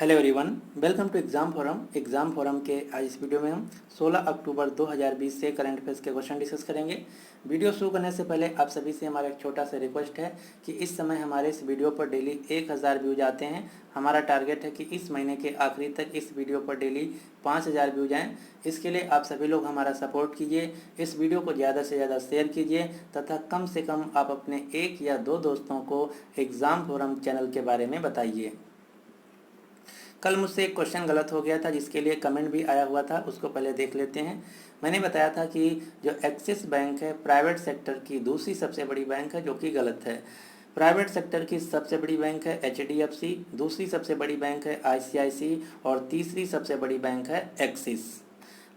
Hello everyone, welcome to exam forum के आज इस वीडियो में हम 16 अक्टूबर 2020 से करंट अफेयर्स के क्वेश्चन डिस्कस करेंगे। वीडियो शुरू करने से पहले आप सभी से हमारा एक छोटा सा रिक्वेस्ट है कि इस समय हमारे इस वीडियो पर डेली 1000 व्यूज आते हैं। हमारा टारगेट है कि इस महीने के आखिरी तक इस वीडियो पर डेली 5000 व्यूज आएँ। इसके लिए आप सभी लोग हमारा सपोर्ट कीजिए, इस वीडियो को ज़्यादा से ज़्यादा शेयर कीजिए तथा कम से कम आप अपने 1 या 2 दोस्तों को एग्ज़ाम फोरम चैनल के बारे में बताइए। कल मुझसे एक क्वेश्चन गलत हो गया था जिसके लिए कमेंट भी आया हुआ था, उसको पहले देख लेते हैं। मैंने बताया था कि जो एक्सिस बैंक है प्राइवेट सेक्टर की दूसरी सबसे बड़ी बैंक है, जो कि गलत है। प्राइवेट सेक्टर की सबसे बड़ी बैंक है HDFC, दूसरी सबसे बड़ी बैंक है ICICI और तीसरी सबसे बड़ी बैंक है एक्सिस।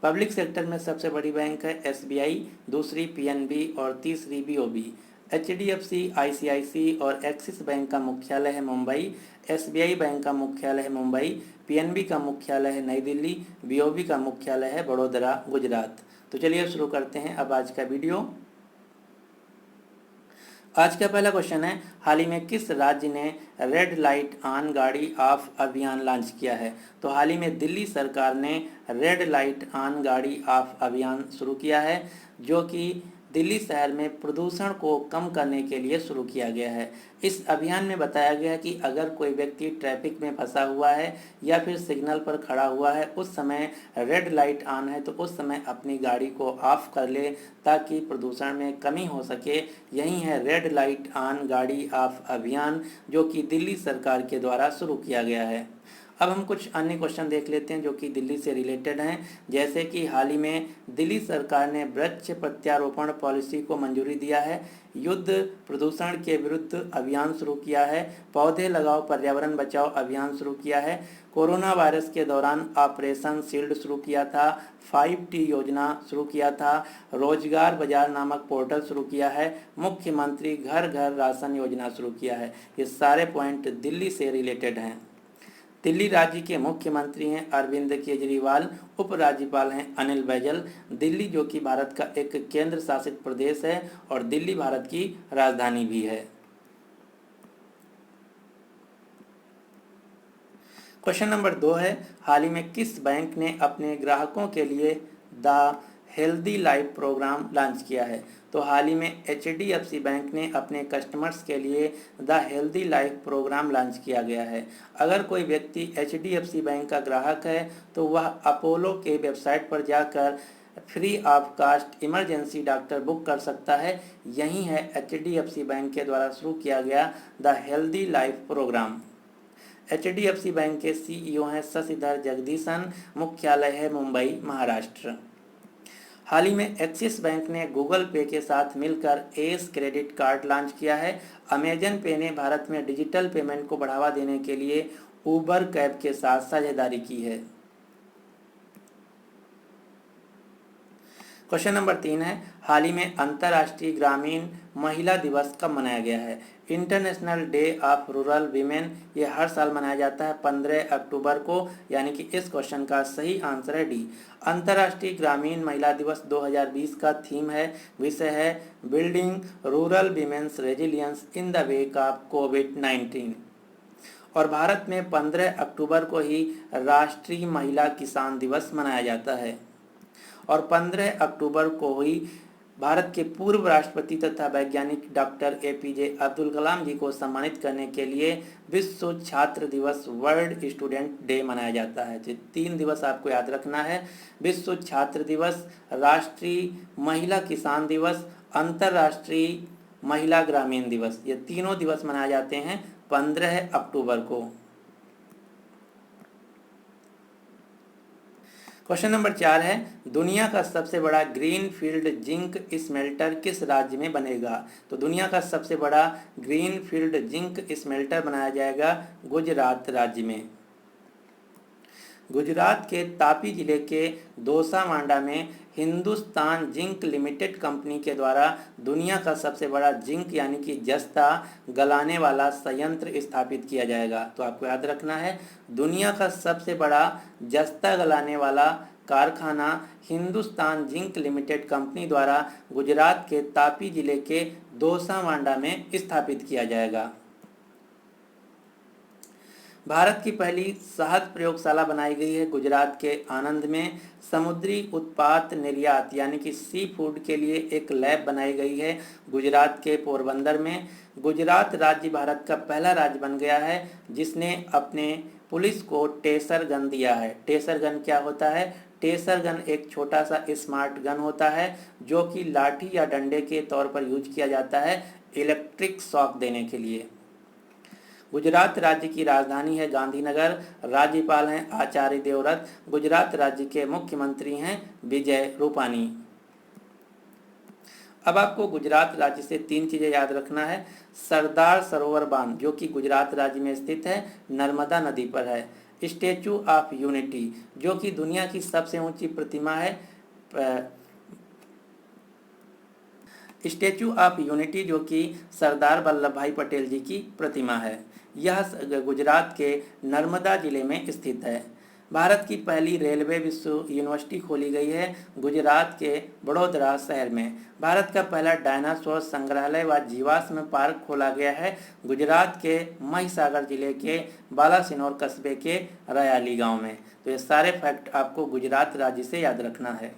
पब्लिक सेक्टर में सबसे बड़ी बैंक है SBI, दूसरी PNB और तीसरी BOB। HDFC, ICICI और एक्सिस बैंक का मुख्यालय है मुंबई, SBI बैंक का मुख्यालय है मुंबई, PNB का मुख्यालय है नई दिल्ली, BOB का मुख्यालय है बड़ोदरा, गुजरात। तो चलिए शुरू करते हैं अब आज का वीडियो। आज का पहला क्वेश्चन है, हाल ही में किस राज्य ने रेड लाइट ऑन गाड़ी ऑफ अभियान लॉन्च किया है? तो हाल ही में दिल्ली सरकार ने रेड लाइट ऑन गाड़ी ऑफ अभियान शुरू किया है, जो कि दिल्ली शहर में प्रदूषण को कम करने के लिए शुरू किया गया है। इस अभियान में बताया गया है कि अगर कोई व्यक्ति ट्रैफिक में फंसा हुआ है या फिर सिग्नल पर खड़ा हुआ है, उस समय रेड लाइट ऑन है तो उस समय अपनी गाड़ी को ऑफ कर ले ताकि प्रदूषण में कमी हो सके। यही है रेड लाइट ऑन गाड़ी ऑफ अभियान, जो कि दिल्ली सरकार के द्वारा शुरू किया गया है। अब हम कुछ अन्य क्वेश्चन देख लेते हैं जो कि दिल्ली से रिलेटेड हैं। जैसे कि हाल ही में दिल्ली सरकार ने वृक्ष प्रत्यारोपण पॉलिसी को मंजूरी दिया है, युद्ध प्रदूषण के विरुद्ध अभियान शुरू किया है, पौधे लगाओ पर्यावरण बचाओ अभियान शुरू किया है, कोरोना वायरस के दौरान ऑपरेशन शील्ड शुरू किया था, 5T योजना शुरू किया था, रोजगार बाजार नामक पोर्टल शुरू किया है, मुख्यमंत्री घर घर राशन योजना शुरू किया है। ये सारे पॉइंट दिल्ली से रिलेटेड हैं। दिल्ली राज्य के मुख्यमंत्री हैं अरविंद केजरीवाल, उपराज्यपाल हैं अनिल बैजल। दिल्ली जो कि भारत का एक केंद्र शासित प्रदेश है और दिल्ली भारत की राजधानी भी है। क्वेश्चन नंबर 2 है, हाल ही में किस बैंक ने अपने ग्राहकों के लिए the healthy life program launch किया है? तो हाल ही में HDFC बैंक ने अपने कस्टमर्स के लिए the healthy life program launch किया गया है। अगर कोई व्यक्ति HDFC बैंक का ग्राहक है तो वह अपोलो के वेबसाइट पर जाकर free of cost emergency doctor book कर सकता है। यही है HDFC बैंक के द्वारा शुरू किया गया the healthy life program. HDFC bank के CEO हैं शशिधर जगदीशन, मुख्यालय है मुंबई, महाराष्ट्र। हाल ही में एक्सिस बैंक ने गूगल पे के साथ मिलकर एस क्रेडिट कार्ड लॉन्च किया है। अमेजन पे ने भारत में डिजिटल पेमेंट को बढ़ावा देने के लिए उबर कैब के साथ साझेदारी की है। क्वेश्चन नंबर 3 है, हाल ही में अंतर्राष्ट्रीय ग्रामीण महिला दिवस कब मनाया गया है? International day of rural women ये हर साल मनाया जाता है 15 अक्टूबर को, यानी कि इस क्वेश्चन का सही आंसर है डी। अंतर्राष्ट्रीय ग्रामीण महिला दिवस 2020 का थीम है, विषय है building rural women's resilience in the wake of कोविड-19। और भारत में 15 अक्टूबर को ही राष्ट्रीय महिला किसान दिवस मनाया जाता है। और 15 अक्टूबर को ही भारत के पूर्व राष्ट्रपति तथा वैज्ञानिक डॉक्टर APJ अब्दुल कलाम जी को सम्मानित करने के लिए विश्व छात्र दिवस वर्ल्ड स्टूडेंट डे मनाया जाता है। तो 3 दिवस आपको याद रखना है, विश्व छात्र दिवस, राष्ट्रीय महिला किसान दिवस, अंतर्राष्ट्रीय महिला ग्रामीण दिवस। ये तीनों दिवस मनाए जाते हैं 15 अक्टूबर को। क्वेश्चन नंबर 4 है, दुनिया का सबसे बड़ा ग्रीन फील्ड जिंक स्मेल्टर किस राज्य में बनेगा? तो दुनिया का सबसे बड़ा ग्रीन फील्ड जिंक स्मेल्टर बनाया जाएगा गुजरात राज्य में। गुजरात के तापी जिले के दोसा मांडा में हिंदुस्तान जिंक लिमिटेड कंपनी के द्वारा दुनिया का सबसे बड़ा जिंक यानी कि जस्ता गलाने वाला संयंत्र स्थापित किया जाएगा। तो आपको याद रखना है, दुनिया का सबसे बड़ा जस्ता गलाने वाला कारखाना हिंदुस्तान जिंक लिमिटेड कंपनी द्वारा गुजरात के तापी जिले के दोसा मांडा में स्थापित किया जाएगा। भारत की पहली शहद प्रयोगशाला बनाई गई है गुजरात के आनंद में। समुद्री उत्पाद निर्यात यानी कि सी फूड के लिए एक लैब बनाई गई है गुजरात के पोरबंदर में। गुजरात राज्य भारत का पहला राज्य बन गया है जिसने अपने पुलिस को टेसर गन दिया है। टेसर गन क्या होता है? टेसर गन एक छोटा सा स्मार्ट गन होता है जो कि लाठी या डंडे के तौर पर यूज किया जाता है इलेक्ट्रिक शॉक देने के लिए। गुजरात राज्य की राजधानी है गांधीनगर। राज्यपाल हैं आचार्य देवव्रत। गुजरात राज्य के मुख्यमंत्री हैं विजय रूपानी। अब आपको गुजरात राज्य से 3 चीज़ें याद रखना है। सरदार सरोवर बांध जो कि गुजरात राज्य में स्थित है, नर्मदा नदी पर है। स्टैचू ऑफ यूनिटी जो कि दुनिया की सबसे ऊंची प्रतिमा है। स्टैचू ऑफ यूनिटी जो कि सरदार वल्लभ भाई पटेल जी की प्रतिमा है। यह गुजरात के नर्मदा जिले में स्थित है। भारत की पहली रेलवे विश्व यूनिवर्सिटी खोली गई है गुजरात के बड़ोदरा शहर में। भारत का पहला डायनासोर संग्रहालय व जीवाश्म पार्क खोला गया है गुजरात के महिसागर जिले के बालासिनोर कस्बे के रयाली गांव में। तो ये सारे फैक्ट आपको गुजरात राज्य से याद रखना है।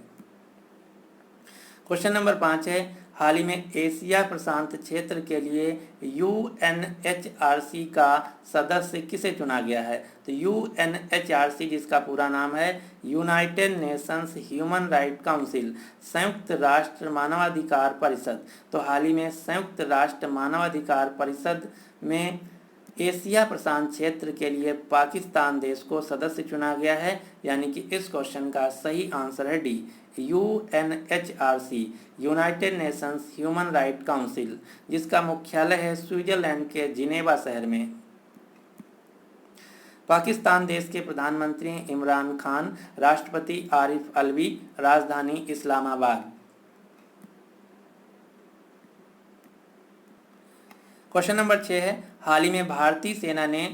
क्वेश्चन नंबर 5 है, हाल ही में एशिया प्रशांत क्षेत्र के लिए UNHRC का सदस्य किसे चुना गया है? तो UNHRC जिसका पूरा नाम है United Nations human right council, संयुक्त राष्ट्र मानवाधिकार परिषद। तो हाल ही में संयुक्त राष्ट्र मानवाधिकार परिषद में एशिया प्रशांत क्षेत्र के लिए पाकिस्तान देश को सदस्य चुना गया है, यानी कि इस क्वेश्चन का सही आंसर है D, UNHRC United Nations human right council, जिसका मुख्यालय है स्विट्जरलैंड के जिनेवा शहर में। पाकिस्तान देश के प्रधानमंत्री इमरान खान, राष्ट्रपति आरिफ अलवी, राजधानी इस्लामाबाद। क्वेश्चन नंबर 6 है, हाल ही में भारतीय सेना ने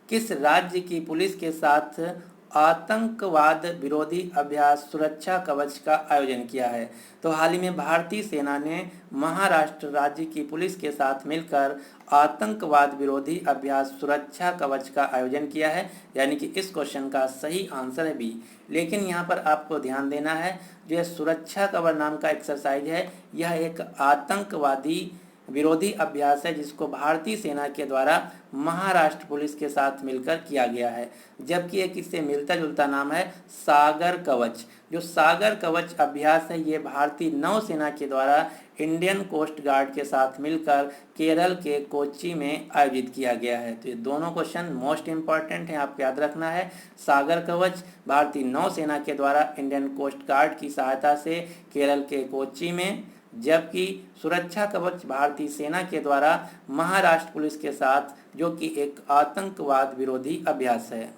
किस राज्य की पुलिस के साथ आतंकवाद विरोधी अभ्यास सुरक्षा कवच का आयोजन किया है? तो हाल ही में भारतीय सेना ने महाराष्ट्र राज्य की पुलिस के साथ मिलकर आतंकवाद विरोधी अभ्यास सुरक्षा कवच का आयोजन किया है, यानी कि इस क्वेश्चन का सही आंसर है बी। लेकिन यहाँ पर आपको ध्यान देना है, जो सुरक्षा कवच नाम का एक्सरसाइज है यह एक आतंकवादी विरोधी अभ्यास है जिसको भारतीय सेना के द्वारा महाराष्ट्र पुलिस के साथ मिलकर किया गया है। जबकि एक इससे मिलता जुलता नाम है सागर कवच। जो सागर कवच अभ्यास है ये भारतीय नौसेना के द्वारा इंडियन कोस्ट गार्ड के साथ मिलकर केरल के कोच्चि में आयोजित किया गया है। तो ये दोनों क्वेश्चन मोस्ट इंपॉर्टेंट हैं, आपको याद रखना है। सागर कवच भारतीय नौसेना के द्वारा इंडियन कोस्ट गार्ड की सहायता से केरल के कोच्चि में, जबकि सुरक्षा कवच भारतीय सेना के द्वारा महाराष्ट्र पुलिस के साथ, जो कि एक आतंकवाद विरोधी अभ्यास है।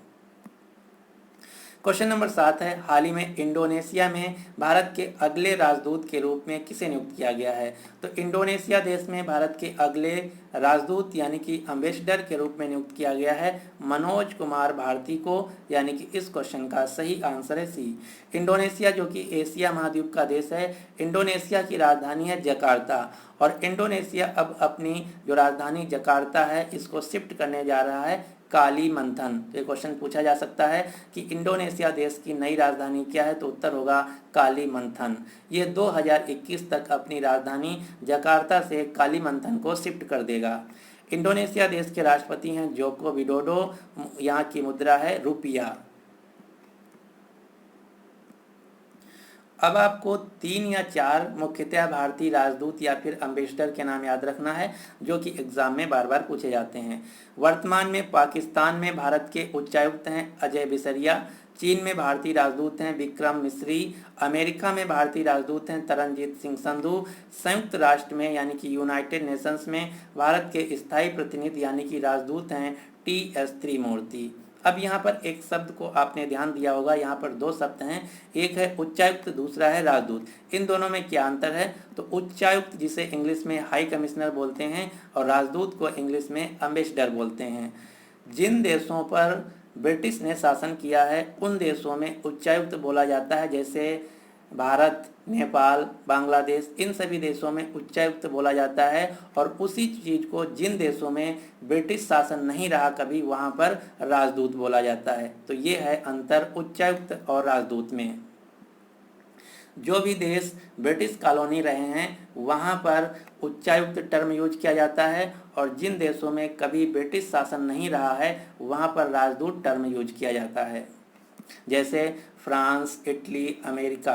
क्वेश्चन नंबर 7 है, हाल ही में इंडोनेशिया में भारत के अगले राजदूत के रूप में किसे नियुक्त किया गया है? तो इंडोनेशिया देश में भारत के अगले राजदूत यानी कि एम्बेसडर के रूप में नियुक्त किया गया है मनोज कुमार भारती को, यानी कि इस क्वेश्चन का सही आंसर है सी। इंडोनेशिया जो कि एशिया महाद्वीप का देश है, इंडोनेशिया की राजधानी है जकार्ता, और इंडोनेशिया अब अपनी जो राजधानी जकार्ता है इसको शिफ्ट करने जा रहा है कालीमंथन। तो ये क्वेश्चन पूछा जा सकता है कि इंडोनेशिया देश की नई राजधानी क्या है, तो उत्तर होगा कालीमंथन। ये 2021 तक अपनी राजधानी जकार्ता से कालीमंथन को शिफ्ट कर देगा। इंडोनेशिया देश के राष्ट्रपति हैं जोको विडोडो, यहाँ की मुद्रा है रुपया। अब आपको 3 या 4 मुख्यतः भारतीय राजदूत या फिर एम्बेसडर के नाम याद रखना है जो कि एग्जाम में बार बार पूछे जाते हैं। वर्तमान में पाकिस्तान में भारत के उच्चायुक्त हैं अजय बिसरिया, चीन में भारतीय राजदूत हैं विक्रम मिश्री, अमेरिका में भारतीय राजदूत हैं तरनजीत सिंह संधू, संयुक्त राष्ट्र में यानी कि यूनाइटेड नेशंस में भारत के स्थायी प्रतिनिधि यानी कि राजदूत हैं TS त्रिमूर्ति। अब यहाँ पर एक शब्द को आपने ध्यान दिया होगा, यहाँ पर 2 शब्द हैं, एक है उच्चायुक्त, दूसरा है राजदूत। इन दोनों में क्या अंतर है? तो उच्चायुक्त जिसे इंग्लिश में हाई कमिश्नर बोलते हैं और राजदूत को इंग्लिश में एम्बेसडर बोलते हैं। जिन देशों पर ब्रिटिश ने शासन किया है उन देशों में उच्चायुक्त बोला जाता है, जैसे भारत, नेपाल, बांग्लादेश, इन सभी देशों में उच्चायुक्त बोला जाता है और उसी चीज़ को जिन देशों में ब्रिटिश शासन नहीं रहा कभी, वहाँ पर राजदूत बोला जाता है। तो ये है अंतर उच्चायुक्त और राजदूत में। जो भी देश ब्रिटिश कॉलोनी रहे हैं वहाँ पर उच्चायुक्त टर्म यूज किया जाता है और जिन देशों में कभी ब्रिटिश शासन नहीं रहा है वहाँ पर राजदूत टर्म यूज किया जाता है, जैसे France, Italy, America.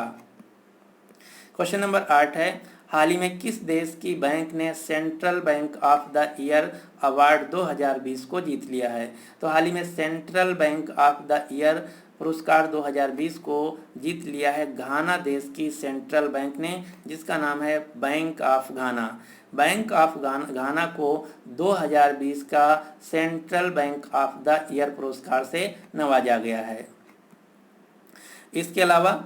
Question number 8 है, हाल ही में किस देश की बैंक ने central bank of the year award 2020 को जीत लिया है? तो हाल ही में central bank of the year पुरस्कार 2020 को जीत लिया है घाना देश की सेंट्रल बैंक ने, जिसका नाम है bank of Ghana. Bank of घाना को 2020 का central bank of the year पुरस्कार से नवाजा गया है। इसके अलावा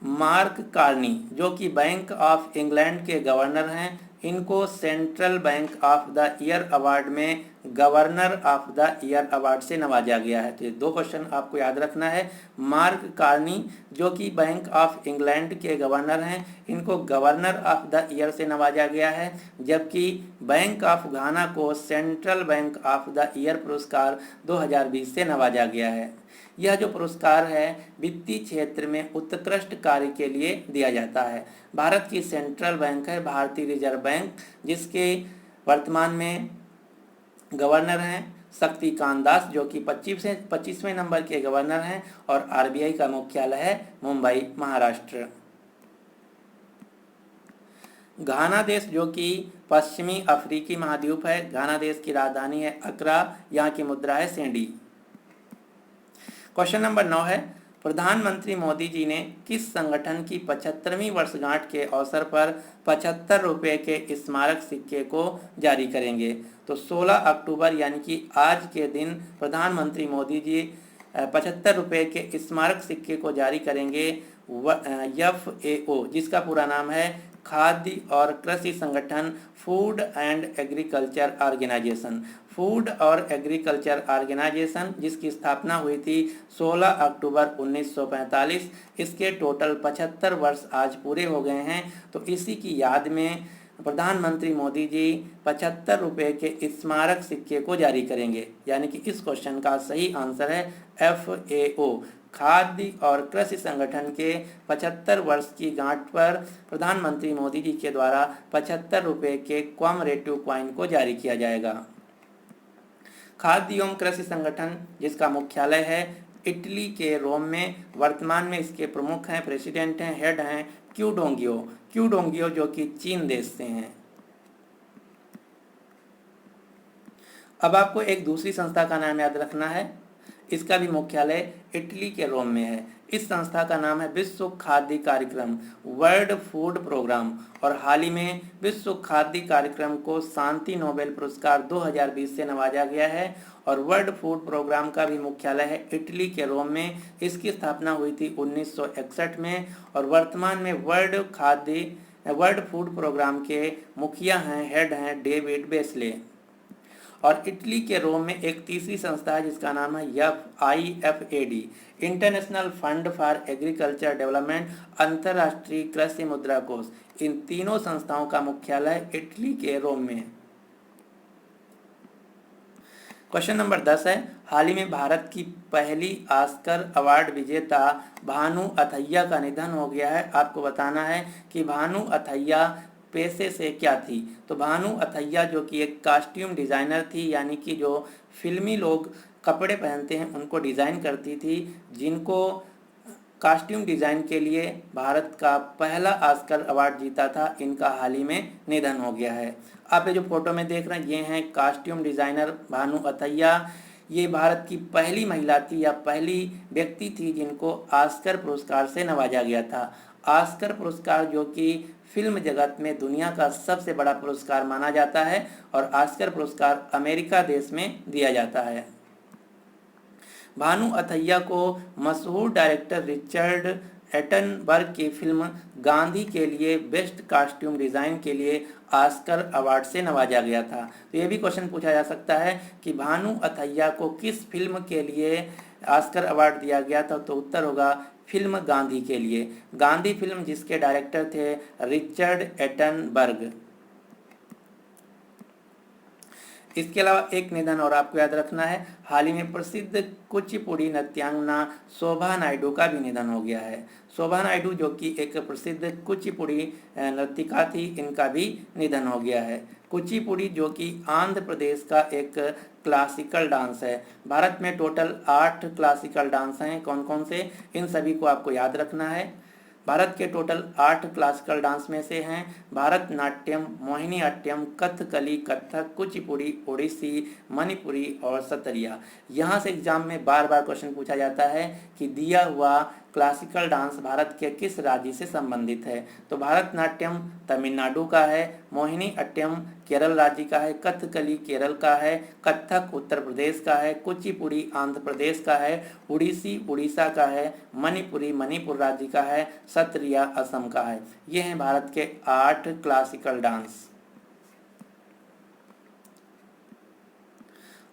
मार्क कार्नी जो कि बैंक ऑफ इंग्लैंड के गवर्नर हैं, इनको central bank of the year award में governor of the year award से नवाजा गया है। तो ये दो क्वेश्चन आपको याद रखना है। मार्क कार्नी जो कि बैंक ऑफ इंग्लैंड के गवर्नर हैं, इनको गवर्नर ऑफ द ईयर से नवाजा गया है, जबकि बैंक ऑफ घाना को central bank of the year पुरस्कार 2020 से नवाजा गया है। यह जो पुरस्कार है वित्तीय क्षेत्र में उत्कृष्ट कार्य के लिए दिया जाता है। भारत की सेंट्रल बैंक है भारतीय रिजर्व बैंक, जिसके वर्तमान में गवर्नर हैं शक्तिकांत दास जो कि 25वें नंबर के गवर्नर हैं और आरबीआई का मुख्यालय है मुंबई, महाराष्ट्र। घाना देश जो कि पश्चिमी अफ्रीकी महाद्वीप है, घाना देश की राजधानी है अक्रा, यहाँ की मुद्रा है सेंडी। क्वेश्चन नंबर 9 है, प्रधानमंत्री मोदी जी ने किस संगठन की 75वीं वर्षगांठ के अवसर पर 75 रुपये के स्मारक सिक्के को जारी करेंगे? तो 16 अक्टूबर यानी कि आज के दिन प्रधानमंत्री मोदी जी 75 रुपये के स्मारक सिक्के को जारी करेंगे। FAO जिसका पूरा नाम है खाद्य और कृषि संगठन, food and agriculture organisation, food और एग्रीकल्चर ऑर्गेनाइजेशन, जिसकी स्थापना हुई थी 16 अक्टूबर 1945। इसके टोटल 75 वर्ष आज पूरे हो गए हैं। तो इसी की याद में प्रधानमंत्री मोदी जी 75 रुपये के स्मारक सिक्के को जारी करेंगे, यानी कि इस क्वेश्चन का सही आंसर है FAO, खाद्य और कृषि संगठन के 75 वर्ष की गांठ पर प्रधानमंत्री मोदी जी के द्वारा 75 रुपये के कॉमरेटिव कॉइन को जारी किया जाएगा। खाद्य एवं कृषि संगठन जिसका मुख्यालय है इटली के रोम में, वर्तमान में इसके प्रमुख हैं, प्रेसिडेंट हैं, हेड हैं क्यूडोंगियो जो कि चीन देश से हैं। अब आपको एक दूसरी संस्था का नाम याद रखना है, इसका भी मुख्यालय इटली के रोम में है। इस संस्था का नाम है विश्व खाद्य कार्यक्रम, वर्ल्ड फूड प्रोग्राम, और हाल ही में विश्व खाद्य कार्यक्रम को शांति नोबेल पुरस्कार 2020 से नवाजा गया है। और वर्ल्ड फूड प्रोग्राम का भी मुख्यालय है इटली के रोम में। इसकी स्थापना हुई थी 1961 में और वर्तमान में वर्ल्ड फूड प्रोग्राम के मुखिया हैं, हेड हैं डेविड बेस्ले। और इटली के रोम में एक तीसरी संस्था है जिसका नाम है IFAD, international fund for agriculture development, अंतर्राष्ट्रीय कृषि मुद्रा कोष। इन तीनों संस्थाओं का मुख्यालय इटली के रोम में। क्वेश्चन नंबर 10 है, हाल ही में भारत की पहली ऑस्कर अवार्ड विजेता भानु अथैया का निधन हो गया है। आपको बताना है कि भानु अथैया पेशे से क्या थी। तो भानु अथैया जो कि एक कॉस्ट्यूम डिज़ाइनर थी, यानी कि जो फिल्मी लोग कपड़े पहनते हैं उनको डिज़ाइन करती थी, जिनको कॉस्ट्यूम डिज़ाइन के लिए भारत का पहला ऑस्कर अवार्ड जीता था। इनका हाल ही में निधन हो गया है। आप ये जो फोटो में देख रहे हैं ये हैं कॉस्ट्यूम डिज़ाइनर भानु अथैया। ये भारत की पहली महिला थी या पहली व्यक्ति थी जिनको ऑस्कर पुरस्कार से नवाजा गया था। ऑस्कर पुरस्कार जो कि फिल्म जगत में दुनिया का सबसे बड़ा पुरस्कार माना जाता है और ऑस्कर पुरस्कार अमेरिका देश में दिया जाता है। भानु अथैया को मशहूर डायरेक्टर रिचर्ड एटनबर्ग की फिल्म गांधी के लिए बेस्ट कॉस्ट्यूम डिज़ाइन के लिए ऑस्कर अवार्ड से नवाजा गया था। तो ये भी क्वेश्चन पूछा जा सकता है कि भानु अथैया को किस फिल्म के लिए ऑस्कर अवार्ड दिया गया था? तो उत्तर होगा फिल्म गांधी के लिए। गांधी फिल्म जिसके डायरेक्टर थे रिचर्ड एटनबर्ग। इसके अलावा एक निधन और आपको याद रखना है, हाल ही में प्रसिद्ध कुचिपुड़ी नृत्यांगना शोभा नायडू का भी निधन हो गया है। शोभा नायडू जो कि एक प्रसिद्ध कुचिपुड़ी नर्तिका थी, इनका भी निधन हो गया है। कुचिपुड़ी जो कि आंध्र प्रदेश का एक क्लासिकल डांस है। भारत में टोटल 8 क्लासिकल डांस हैं। कौन कौन से, इन सभी को आपको याद रखना है। भारत के टोटल 8 क्लासिकल डांस में से हैं भारतनाट्यम, मोहिनीअट्टम, कथकली, कथक, कुचिपुड़ी, ओडिसी, मणिपुरी और सतरिया। यहाँ से एग्जाम में बार बार क्वेश्चन पूछा जाता है कि दिया हुआ क्लासिकल डांस भारत के किस राज्य से संबंधित है? तो भारतनाट्यम तमिलनाडु का है, मोहिनीअट्टम केरल राज्य का है, कथकली केरल का है, कथक उत्तर प्रदेश का है, कुचिपुड़ी आंध्र प्रदेश का है, उड़ीसी उड़ीसा का है, मणिपुरी मणिपुर राज्य का है, सत्रिया असम का है। ये हैं भारत के 8 क्लासिकल डांस।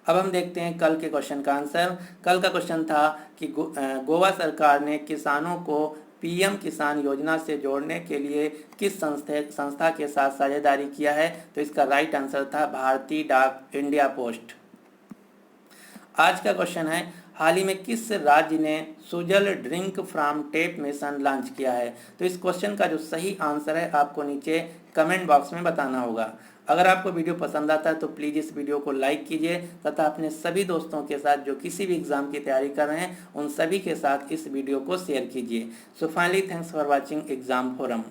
अब हम देखते हैं कल के क्वेश्चन का आंसर। कल का क्वेश्चन था कि गोवा सरकार ने किसानों को पीएम किसान योजना से जोड़ने के लिए किस संस्था के साथ साझेदारी किया है? तो इसका राइट आंसर था भारतीय डाक इंडिया पोस्ट। आज का क्वेश्चन है, हाल ही में किस राज्य ने Sujal drink from tap mission launch किया है? तो इस क्वेश्चन का जो सही आंसर है आपको नीचे कमेंट बॉक्स में बताना होगा। अगर आपको वीडियो पसंद आता है तो प्लीज़ इस वीडियो को लाइक कीजिए तथा अपने सभी दोस्तों के साथ जो किसी भी एग्जाम की तैयारी कर रहे हैं उन सभी के साथ इस वीडियो को शेयर कीजिए। So finally thanks for watching exam forum.